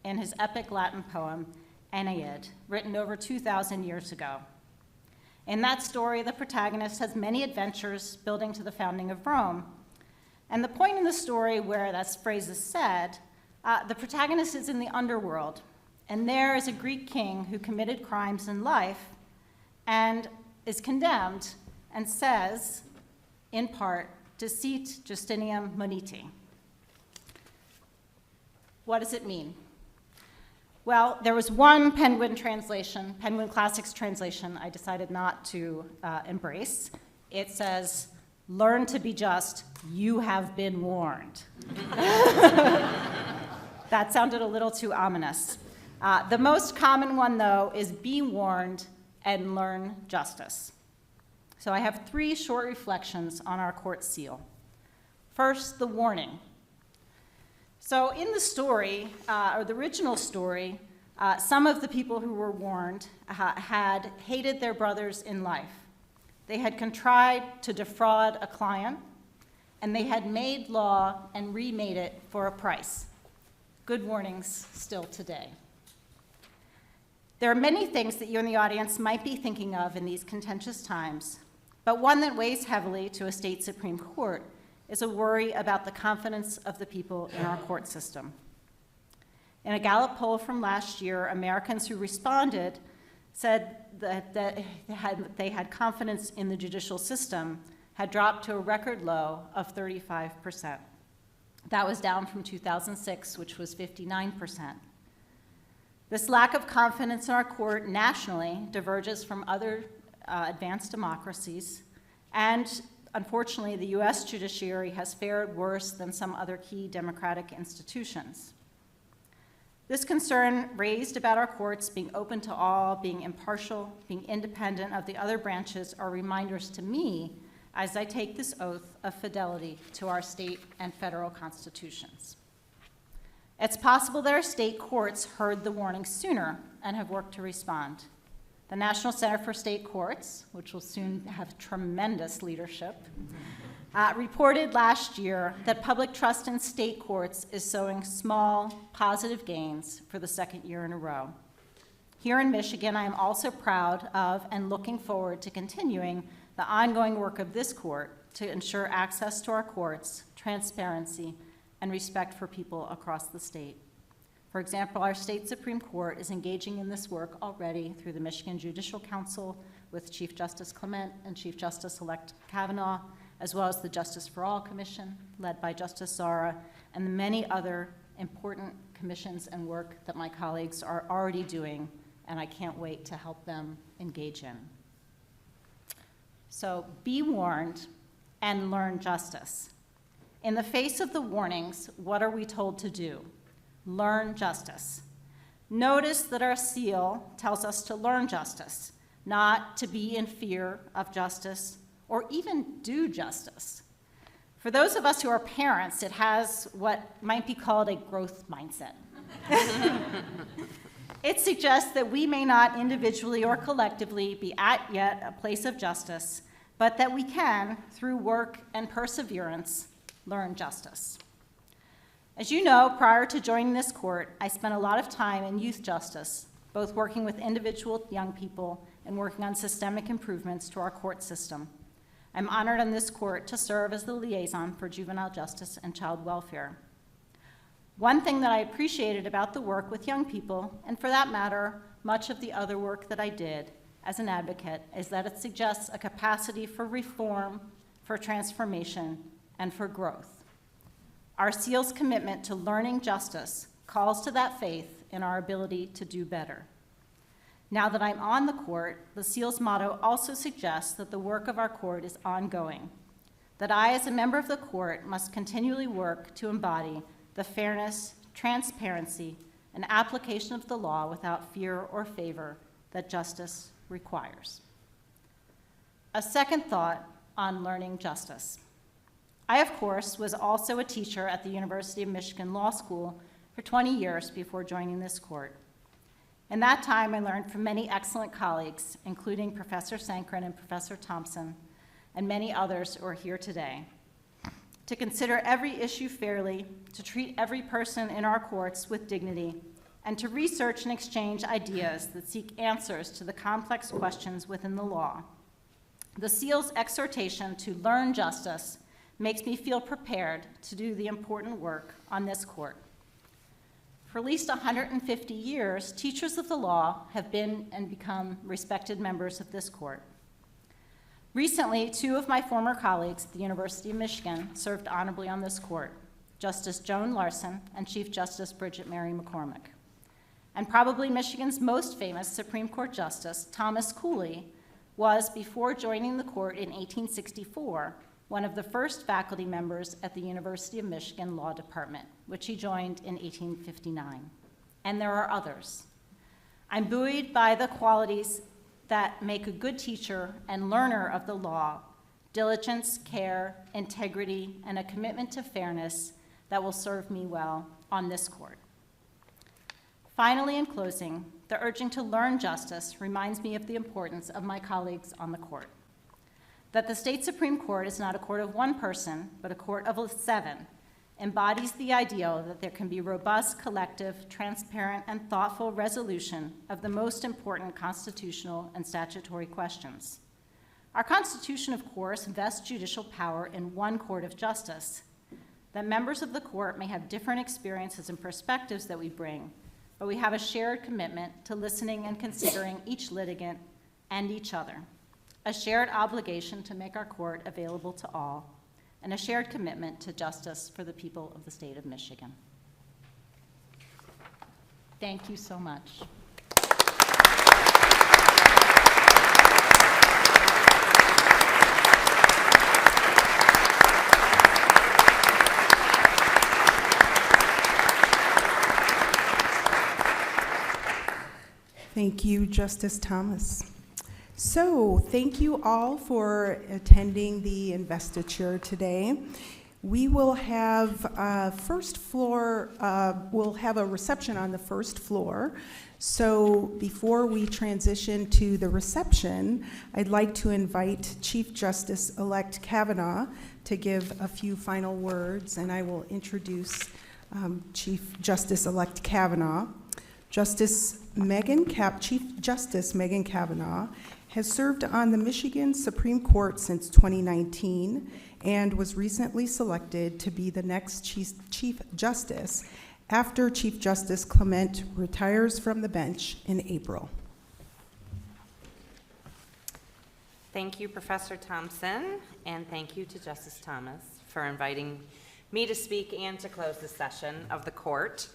in his epic Latin poem, Aeneid, written over 2,000 years ago. In that story, the protagonist has many adventures building to the founding of Rome. And the point in the story where that phrase is said, the protagonist is in the underworld, and there is a Greek king who committed crimes in life and is condemned and says, in part, deceit Justinium moniti. What does it mean? Well, there was one Penguin translation, Penguin Classics translation, I decided not to embrace. It says, learn to be just, you have been warned. That sounded a little too ominous. The most common one, though, is be warned and learn justice. So I have 3 short reflections on our court seal. First, the warning. So in the story, or the original story, some of the people who were warned had hated their brothers in life. They had contrived to defraud a client, and they had made law and remade it for a price. Good warnings still today. There are many things that you in the audience might be thinking of in these contentious times, but one that weighs heavily to a state Supreme Court is a worry about the confidence of the people in our court system. In a Gallup poll from last year, Americans who responded said that they had confidence in the judicial system had dropped to a record low of 35%. That was down from 2006, which was 59%. This lack of confidence in our court nationally diverges from other advanced democracies, and unfortunately, the US judiciary has fared worse than some other key democratic institutions. This concern raised about our courts being open to all, being impartial, being independent of the other branches are reminders to me as I take this oath of fidelity to our state and federal constitutions. It's possible that our state courts heard the warning sooner and have worked to respond. The National Center for State Courts, which will soon have tremendous leadership, reported last year that public trust in state courts is showing small, positive gains for the second year in a row. Here in Michigan, I am also proud of and looking forward to continuing the ongoing work of this court to ensure access to our courts, transparency, and respect for people across the state. For example, our state Supreme Court is engaging in this work already through the Michigan Judicial Council with Chief Justice Clement and Chief Justice-elect Kavanaugh, as well as the Justice for All Commission, led by Justice Zara, and the many other important commissions and work that my colleagues are already doing, and I can't wait to help them engage in. So be warned and learn justice. In the face of the warnings, what are we told to do? Learn justice. Notice that our seal tells us to learn justice, not to be in fear of justice or even do justice. For those of us who are parents, it has what might be called a growth mindset. It suggests that we may not individually or collectively be at yet a place of justice, but that we can, through work and perseverance, learn justice. As you know, prior to joining this court, I spent a lot of time in youth justice, both working with individual young people and working on systemic improvements to our court system. I'm honored on this court to serve as the liaison for juvenile justice and child welfare. One thing that I appreciated about the work with young people, and for that matter, much of the other work that I did as an advocate, is that it suggests a capacity for reform, for transformation, and for growth. Our SEAL's commitment to learning justice calls to that faith in our ability to do better. Now that I'm on the court, the SEAL's motto also suggests that the work of our court is ongoing, that I, as a member of the court, must continually work to embody the fairness, transparency, and application of the law without fear or favor that justice requires. A second thought on learning justice. I, of course, was also a teacher at the University of Michigan Law School for 20 years before joining this court. In that time, I learned from many excellent colleagues, including Professor Sankaran and Professor Thompson, and many others who are here today, to consider every issue fairly, to treat every person in our courts with dignity, and to research and exchange ideas that seek answers to the complex questions within the law. The SEAL's exhortation to learn justice makes me feel prepared to do the important work on this court. For at least 150 years, teachers of the law have been and become respected members of this court. Recently, two of my former colleagues at the University of Michigan served honorably on this court, Justice Joan Larson and Chief Justice Bridget Mary McCormick. And probably Michigan's most famous Supreme Court Justice, Thomas Cooley, was, before joining the court in 1864, one of the first faculty members at the University of Michigan Law Department, which he joined in 1859. And there are others. I'm buoyed by the qualities that make a good teacher and learner of the law diligence, care, integrity, and a commitment to fairness that will serve me well on this court. Finally, in closing, the urging to learn justice reminds me of the importance of my colleagues on the court. That the state Supreme Court is not a court of one person, but a court of 7, embodies the ideal that there can be robust, collective, transparent, and thoughtful resolution of the most important constitutional and statutory questions. Our Constitution, of course, vests judicial power in one court of justice. That members of the court may have different experiences and perspectives that we bring, but we have a shared commitment to listening and considering each litigant and each other, a shared obligation to make our court available to all, and a shared commitment to justice for the people of the state of Michigan. Thank you so much. Thank you, Justice Thomas. So, thank you all for attending the investiture today. We will have we'll have a reception on the first floor. So before we transition to the reception, I'd like to invite Chief Justice-elect Kavanaugh to give a few final words, and I will introduce Chief Justice-elect Kavanaugh. Chief Justice Megan Kavanaugh has served on the Michigan Supreme Court since 2019 and was recently selected to be the next Chief Justice after Chief Justice Clement retires from the bench in April. Thank you, Professor Thompson, and thank you to Justice Thomas for inviting me to speak and to close the session of the court.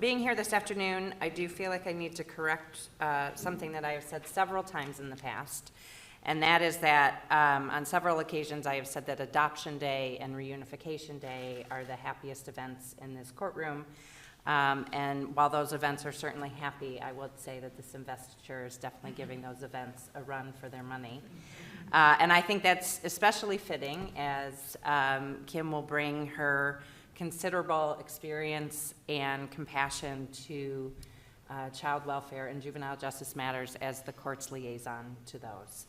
Being here this afternoon, I do feel like I need to correct something that I have said several times in the past, and that is that on several occasions I have said that Adoption Day and Reunification Day are the happiest events in this courtroom, and while those events are certainly happy, I would say that this investiture is definitely giving those events a run for their money. And I think that's especially fitting as Kim will bring her considerable experience and compassion to child welfare and juvenile justice matters as the court's liaison to those.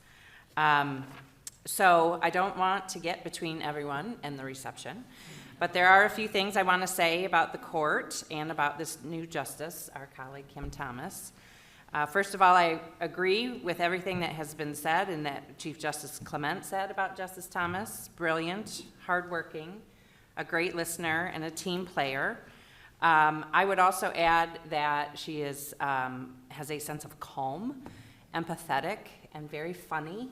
So I don't want to get between everyone and the reception, but there are a few things I want to say about the court and about this new justice, our colleague Kim Thomas. First of all, I agree with everything that has been said and that Chief Justice Clement said about Justice Thomas. Brilliant, hardworking, a great listener, and a team player. I would also add that she has a sense of calm, empathetic, and very funny.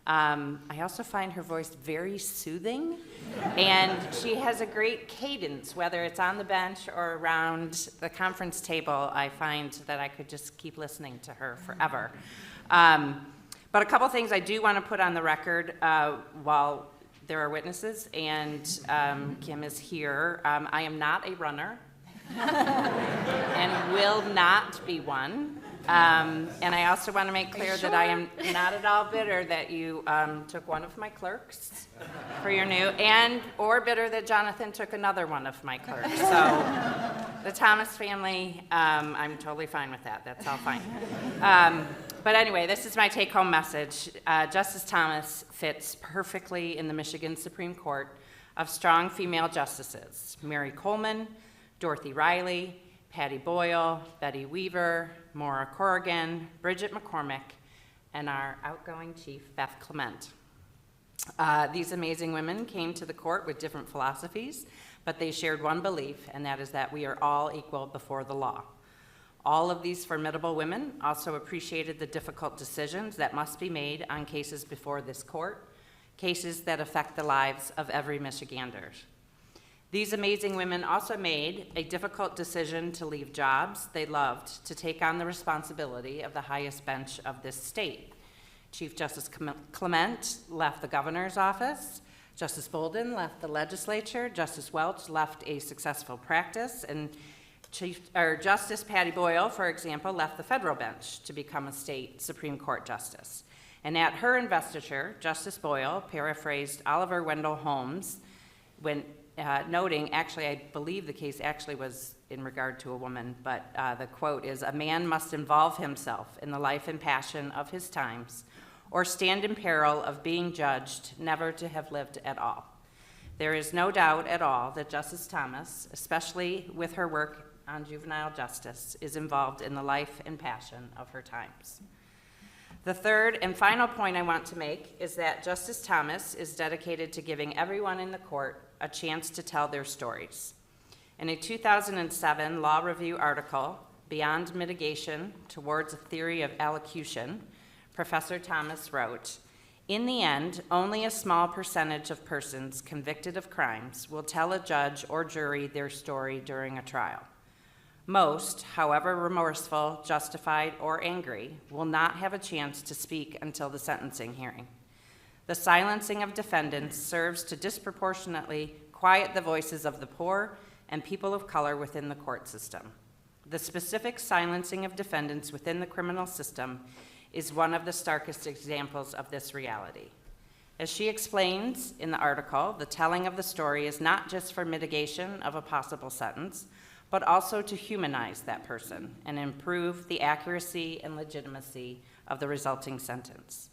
I also find her voice very soothing, and she has a great cadence, whether it's on the bench or around the conference table. I find that I could just keep listening to her forever. But a couple things I do want to put on the record while there are witnesses, and Kim is here. I am not a runner and will not be one. And I also want to make clear that I am not at all bitter that you took one of my clerks for your new, or bitter that Jonathan took another one of my clerks. So the Thomas family, I'm totally fine with that. That's all fine. But anyway, this is my take-home message. Justice Thomas fits perfectly in the Michigan Supreme Court of strong female justices: Mary Coleman, Dorothy Riley, Patty Boyle, Betty Weaver, Maura Corrigan, Bridget McCormick, and our outgoing chief, Beth Clement. These amazing women came to the court with different philosophies, but they shared one belief, and that is that we are all equal before the law. All of these formidable women also appreciated the difficult decisions that must be made on cases before this court, cases that affect the lives of every Michigander. These amazing women also made a difficult decision to leave jobs they loved to take on the responsibility of the highest bench of this state. Chief Justice Clement left the governor's office, Justice Bolden left the legislature, Justice Welch left a successful practice, and Justice Patty Boyle, for example, left the federal bench to become a state Supreme Court justice. And at her investiture, Justice Boyle paraphrased Oliver Wendell Holmes when noting, actually, I believe the case actually was in regard to a woman, but the quote is, "A man must involve himself in the life and passion of his times, or stand in peril of being judged never to have lived at all." There is no doubt at all that Justice Thomas, especially with her work on juvenile justice, is involved in the life and passion of her times. The third and final point I want to make is that Justice Thomas is dedicated to giving everyone in the court a chance to tell their stories. In a 2007 Law Review article, Beyond Mitigation Towards a Theory of Allocution, Professor Thomas wrote, "In the end, only a small percentage of persons convicted of crimes will tell a judge or jury their story during a trial. Most, however remorseful, justified, or angry, will not have a chance to speak until the sentencing hearing. The silencing of defendants serves to disproportionately quiet the voices of the poor and people of color within the court system. The specific silencing of defendants within the criminal system is one of the starkest examples of this reality. As she explains in the article, the telling of the story is not just for mitigation of a possible sentence, but also to humanize that person and improve the accuracy and legitimacy of the resulting sentence.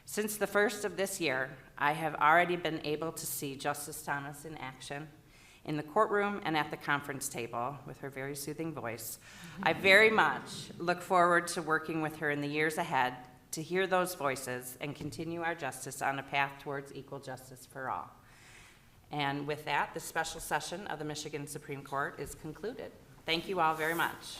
Since the first of this year, I have already been able to see Justice Thomas in action in the courtroom and at the conference table with her very soothing voice. I very much look forward to working with her in the years ahead to hear those voices and continue our justice on a path towards equal justice for all. And with that, this special session of the Michigan Supreme Court is concluded. Thank you all very much.